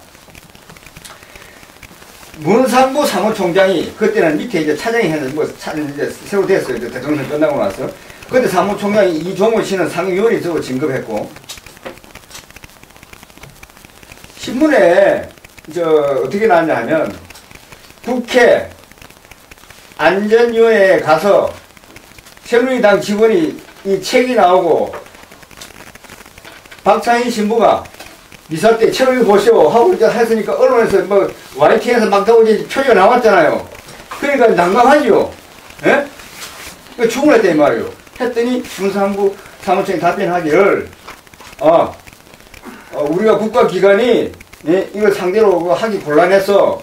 문상부 사무총장이 그때는 밑에 이제 차장이 했는데 뭐 이제 새로 됐어요. 이제 대통령 끝나고 나서. 그때 사무총장이 이종호 씨는 상위위원이 저거 진급했고 신문에 어떻게 나왔냐 하면 국회 안전위원회에 가서 새누리당 직원이 이 책이 나오고 박찬희 신부가 미사 때 책을 보시오 하고 이제 했으니까 언론에서 뭐 YTN에서 막 나오고 이제 표지가 나왔잖아요. 그러니까 난감하지요. 예? 그 주문했다 이 말이에요. 했더니 문상부 사무총장이 답변하기를 우리가 국가기관이 예? 이걸 상대로 하기 곤란해서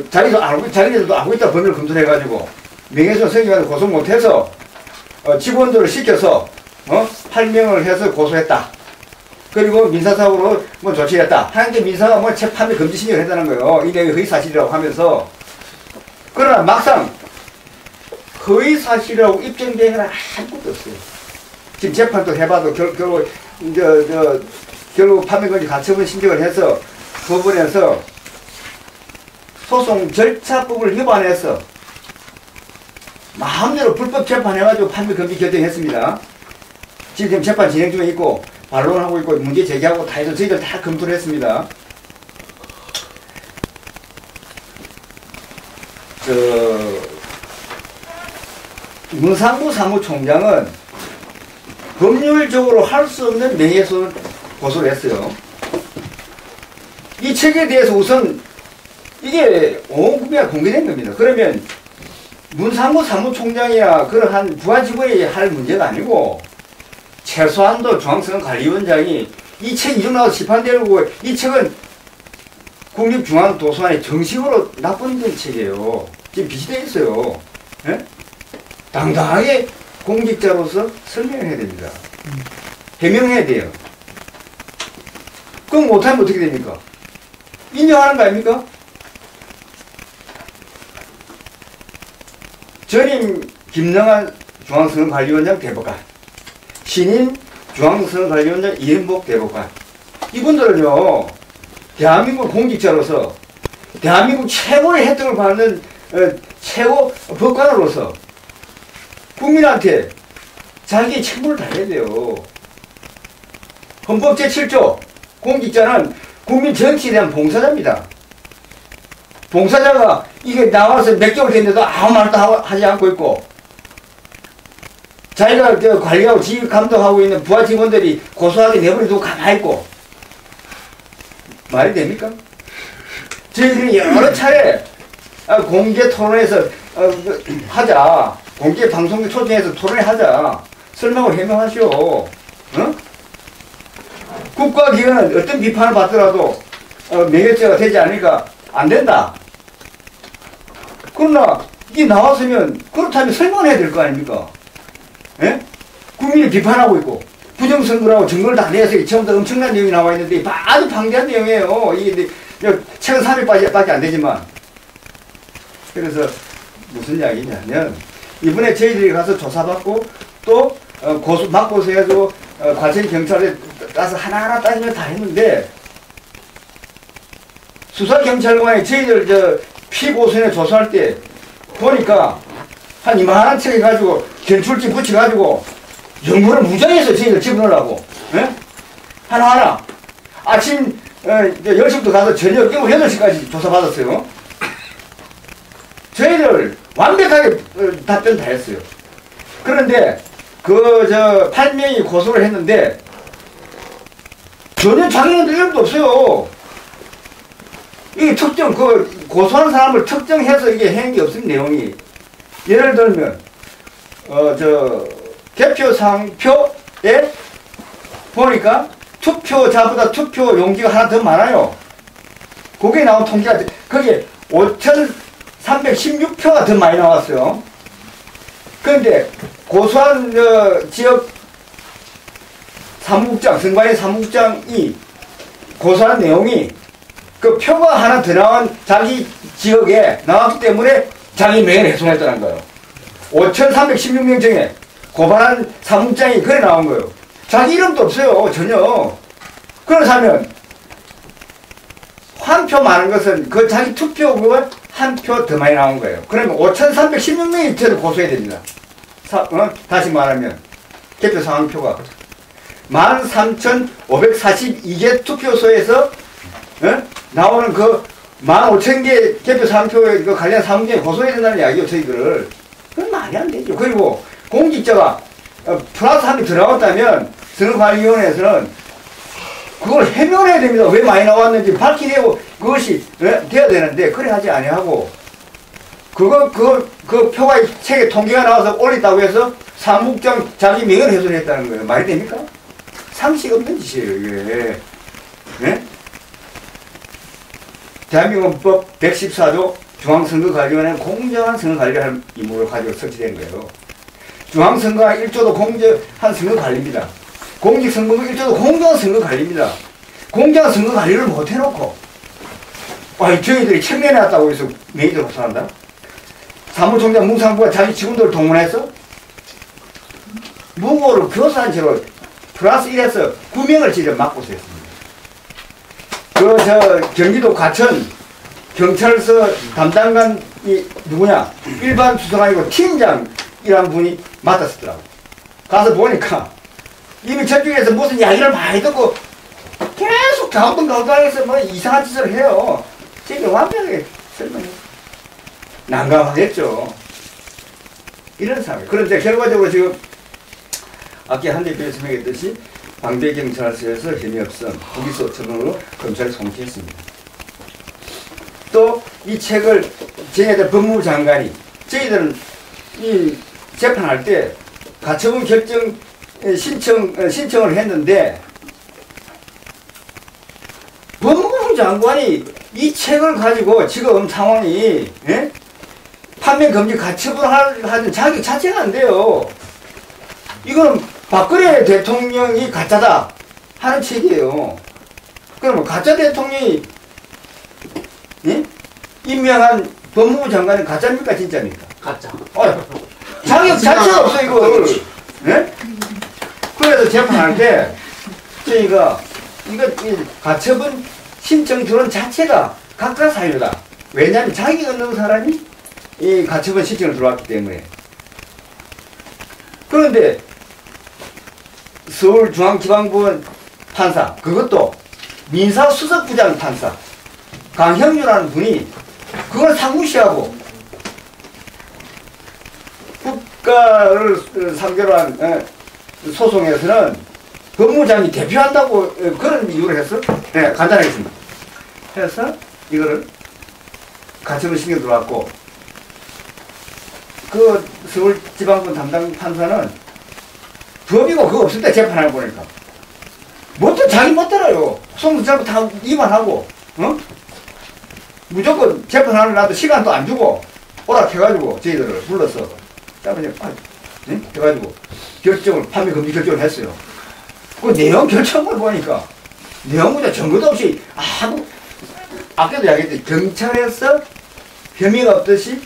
자기들도 알고 있다 범위를 검토해가지고 명예훼손 생겨가지고 고소 못해서 직원들을 시켜서 8명을 해서 고소했다. 그리고 민사사고로 뭐 조치했다. 하는데 민사가 뭐 책 판매 금지 신청을 했다는 거예요. 이 내용이 허위사실이라고 하면서. 그러나 막상 허위사실이라고 입증된 건 아무것도 없어요. 지금 재판도 해봐도 결국 판매금지 가처분 신청을 해서 법원에서 소송 절차법을 위반해서 마음대로 불법 재판해가지고 판매금지 결정했습니다. 지금 재판 진행 중에 있고 반론하고 있고 문제 제기하고 다 해서 저희들 다 검토를 했습니다. 문상부 사무총장은 법률적으로 할 수 없는 명예훼손을 고소를 했어요. 이 책에 대해서 우선 이게 온 국민에 공개된 겁니다. 그러면 문상부 사무총장이야 그러한 부하 직원이 할 문제가 아니고 최소한도 중앙선거관리위원장이 이 책이 이중 나와서 시판되고 이 책은 국립중앙도서관에 정식으로 납본된 책이에요. 지금 비치되어 있어요. 예? 당당하게 공직자로서 설명해야 됩니다. 해명해야 돼요. 그럼 못하면 어떻게 됩니까? 인정하는 거 아닙니까? 전임 김영한 중앙선거관리위원장 대법관, 신임 중앙선거관리위원장 이현복 대법관, 이분들은요 대한민국 공직자로서 대한민국 최고의 혜택을 받는 최고 법관으로서 국민한테 자기의 책무를 다해야 돼요. 헌법 제7조 공직자는 국민 전체에 대한 봉사자입니다. 봉사자가 이게 나와서 몇 개월 됐는데도 아무 말도 하지 않고 있고 자기가 관리하고 지휘 감독하고 있는 부하 직원들이 고소하게 내버려두고 가만히 있고 말이 됩니까? 저희들이 여러 차례 공개 토론에서 하자. 공개 방송 초청해서 토론을 하자. 설명을 해명하시오. 어? 국가기관은 어떤 비판을 받더라도 명예죄가 되지 않으니까 안 된다. 그러나 이게 나왔으면 그렇다면 설명을 해야 될 거 아닙니까? 예? 국민이 비판하고 있고 부정선거라고 증거를 다 내서 처음부터 엄청난 내용이 나와 있는데 아주 방대한 내용이에요. 이게 최근 3일밖에 안 되지만. 그래서 무슨 이야기냐면 이번에 저희들이 가서 조사받고 또 맞고서해도 과천 경찰에 가서 하나하나 따지면 다 했는데 수사경찰관이 저희들 피고선에 조사할 때 보니까 한 이만한 책 해가지고 견출지 붙여가지고 연구를 무장해서 저희들 집어넣으라고. 예? 하나하나. 아침 10시부터 가서 저녁 8시까지 조사받았어요. 저희들 완벽하게 답변 다 했어요. 그런데 8명이 고소를 했는데 전혀 자기는 이름도 없어요. 이게 특정 고소한 사람을 특정해서 이게 한 게 없습니다. 내용이 예를 들면 개표상표에 보니까 투표자보다 투표 용지가 하나 더 많아요. 거기에 나온 통계가 거기에 5,316표가 더 많이 나왔어요. 그런데 고소한 지역 사무국장, 선관위 사무국장이 고소한 내용이 그 표가 하나 더 나온 자기 지역에 나왔기 때문에 자기 명예를 훼손했다는 거예요. 5,316명 중에 고발한 사무국장이 그래 나온 거예요. 자기 이름도 없어요. 전혀. 그렇다면 한 표 많은 것은 그 자기 투표 그걸 한 표 더 많이 나온 거예요. 그러면 5,316명이 저를 고소해야 됩니다. 다시 말하면 개표 상황표가 13,542개 투표소에서 나오는 그 15,000개 개표 상황표에 그 관련 사무국에 고소해야 된다는 이야기요, 저희들을. 그건 말이 안 되죠. 그리고 공직자가 플러스 3이 들어갔다면 선거관리위원회에서는 그걸 해명해야 됩니다. 왜 많이 나왔는지 밝히내고 그것이 돼야 되는데 그래 하지 아니하고 그 표가 책에 통계가 나와서 올렸다고 해서 사무국장 자기 명예를 훼손했다는 거예요. 말이 됩니까? 상식 없는 짓이에요, 이게. 네? 대한민국 법 114조 중앙선거관리위원회는 공정한 선거관리를 할 임무를 가지고 설치된 거예요. 중앙선거가 1조도 공정한 선거관리입니다. 공직선거가 1조도 공정한 선거관리입니다. 공정한 선거관리를 못해놓고 저희들이 책내놨다고 해서 메이저로 호소한다? 사무총장 문상부가 자기 직원들을 동원해서 무고를 교사한 채로 플러스 1에서 9명을 지금 맡고 있었습니다. 경기도 과천 경찰서 담당관이 누구냐? 일반 수사관이고 팀장이라는 분이 맡았었더라고. 가서 보니까 이미 저쪽에서 무슨 이야기를 많이 듣고 계속 가운데가운데에서 뭐 이상한 짓을 해요. 제가 완벽하게 설명해요. 난감하겠죠. 이런 상황. 그런데 결과적으로 지금 아까 한 대표에 설명했듯이 광대경찰서에서 혐의 없음 불기소 처분으로 검찰에 송치했습니다. 또 이 책을 정해진 법무부 장관이 저희들은 이 재판할 때 가처분 결정 신청을 했는데 법무부 장관이 이 책을 가지고 지금 상황이 판매 금지 가처분하는 자격 자체가 안 돼요. 이거는 박근혜 대통령이 가짜다 하는 책이에요. 그럼 가짜 대통령이 임명한 법무부 장관은 가짜입니까 진짜입니까? 가짜. 자격 자체가 없어 이걸. 그래서 재판할 때 저희가 이거 가처분 신청 결론 자체가 각각 사유다. 왜냐하면 자격 없는 사람이 이 가처분 신청을 들어왔기 때문에. 그런데 서울중앙지방법원 판사, 그것도 민사수석부장 판사 강형규라는 분이 그걸 상무시하고 국가를 상대로 한 소송에서는 법무장이 대표한다고 그런 이유를 해서 간단하겠습니다. 해서 이거를 가처분 신경 들어왔고 그 서울지방법 담당 판사는 법이고 그거 없을 때 재판을 보니까 뭐또 자기 멋대로요. 송수자부 다 위반하고 무조건 재판하는 나도 시간도 안 주고 오락해가지고 저희들을 불러서 해가지고 결정을 판매 금지 결정을 했어요. 그 내용 결정을 보니까 내용보다 증거도 없이 아까도 이야기했듯이 경찰에서 혐의가 없듯이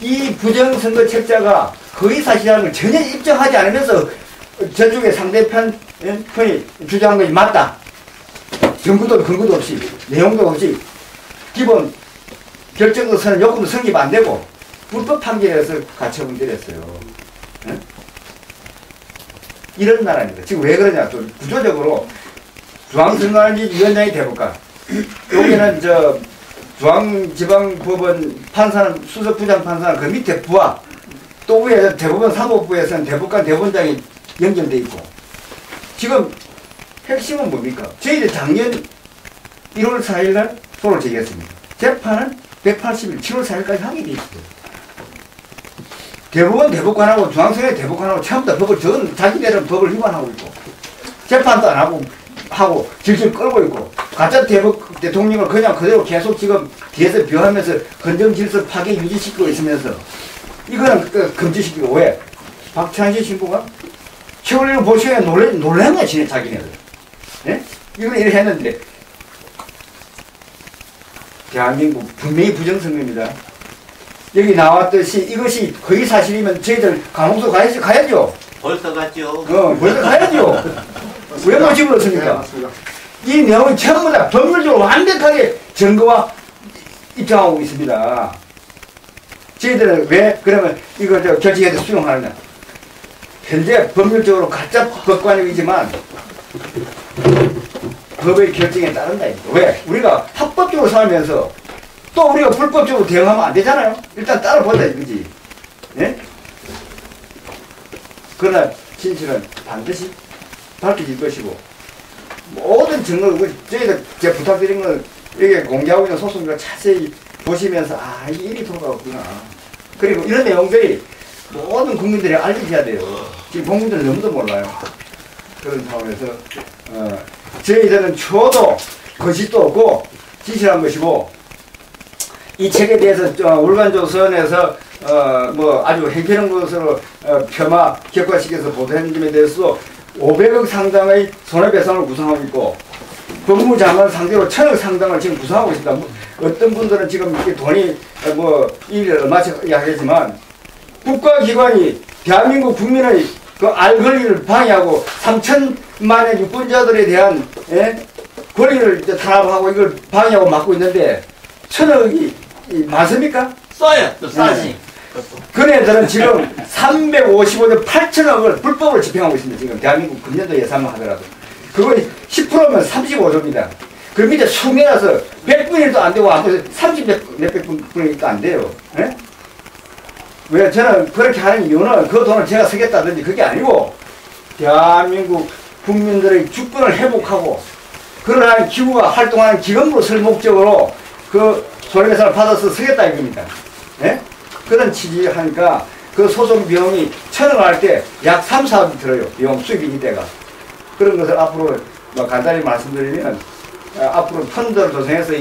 이 부정선거 책자가 거의사실이라는 걸 전혀 입증하지 않으면서 저쪽에 상대편이 주장한 것이 맞다. 증거도 근거도 없이 내용도 없이 기본 결정서는 요금도 성립 안 되고 불법 판결해서 가처분 때렸어요. 이런 나라입니다. 지금 왜 그러냐? 또 구조적으로 중앙선관위원장이 대법관, 여기는 중앙지방법원 판사는 수석부장 판사는 그 밑에 부하, 또 위에 대법원 사법부에서는 대법관 대법원장이 연결돼 있고. 지금 핵심은 뭡니까? 저희들 작년 1월 4일날 소를 제기했습니다. 재판은 180일 7월 4일까지 하게 돼 있어요. 대법원 대법관하고 중앙선관위 대법관하고 처음부터 법을 자기네들은 법을 위반하고 있고 재판도 안 하고 질질 끌고 있고 가짜 대통령을 그냥 그대로 계속 지금 뒤에서 비하하면서 헌정질서 파괴 유지시키고 있으면서 이거는 금지시키고 왜? 박찬시 신부가 최근에 보시기에 놀란 거야 자기네들. 이건 이렇게 했는데 대한민국 분명히 부정선거입니다. 여기 나왔듯이 이것이 거의 사실이면 저희들 감옥소 가야죠. 벌써 갔죠. 벌써 가야죠. 왜 못 집어넣습니까? 이 내용은 전부 다 법률적으로 완벽하게 증거와 입증하고 있습니다. 저희들은 왜 그러면 이거 저 결정해서 수용하느냐. 현재 법률적으로 가짜 법관이지만 법의 결정에 따른다. 왜? 우리가 합법적으로 살면서 또 우리가 불법적으로 대응하면 안 되잖아요. 일단 따라보자 이거지. 예? 그러나 진실은 반드시 밝혀질 것이고 모든 증거를 저희들 제가 부탁드린 건 이게 공개하고 있는 소송들을 자세히 보시면서 아 이게 일이 돌아가구나. 그리고 이런 내용들이 모든 국민들이 알려져야 돼요. 지금 국민들은 너무도 몰라요. 그런 상황에서 저희들은 초도 거짓도 없고 진실한 것이고 이 책에 대해서 울간조선에서 뭐 아주 행편한 것으로 폄하 격화시켜서 보도한 점에 대해서 500억 상당의 손해배상을 구성하고 있고 법무장관 상대로 1000억 상당을 지금 구성하고 있습니다. 어떤 분들은 지금 이게 돈이 뭐 일을 얼마씩 이야기하지만 국가기관이 대한민국 국민의 그 알 권리를 방해하고 3천만의 유권자들에 대한 권리를 탄압하고 이걸 방해하고 막고 있는데 1000억이 많습니까? 써요. 또 싸지. 그네들은 지금 355조 8천억을 불법으로 집행하고 있습니다. 지금 대한민국 금년도 예산만 하더라도. 그건 10%면 35조입니다. 그 밑에 수명에서 100분일도 안 되고 안 돼서 30몇 분일도 안 돼요. 예? 왜 저는 그렇게 하는 이유는 그 돈을 제가 쓰겠다든지 그게 아니고 대한민국 국민들의 주권을 회복하고 그러한 기구가 활동하는 기금으로 쓸 목적으로 그 손해배상을 받아서 쓰겠다 이겁니다. 예? 그런 취지하니까 그 소송 비용이 1000억 할 때 약 3, 4억 들어요. 비용 수입이 이때가. 그런 것을 앞으로 뭐 간단히 말씀드리면 앞으로 펀드를 조성해서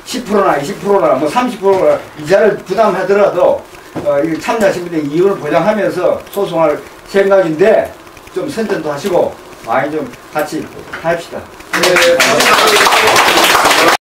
10%나 20%나 뭐 30%나 이자를 부담하더라도 이 참여하신 분들의 이윤을 보장하면서 소송할 생각인데 좀 선전도 하시고 많이 좀 같이 합시다. 네,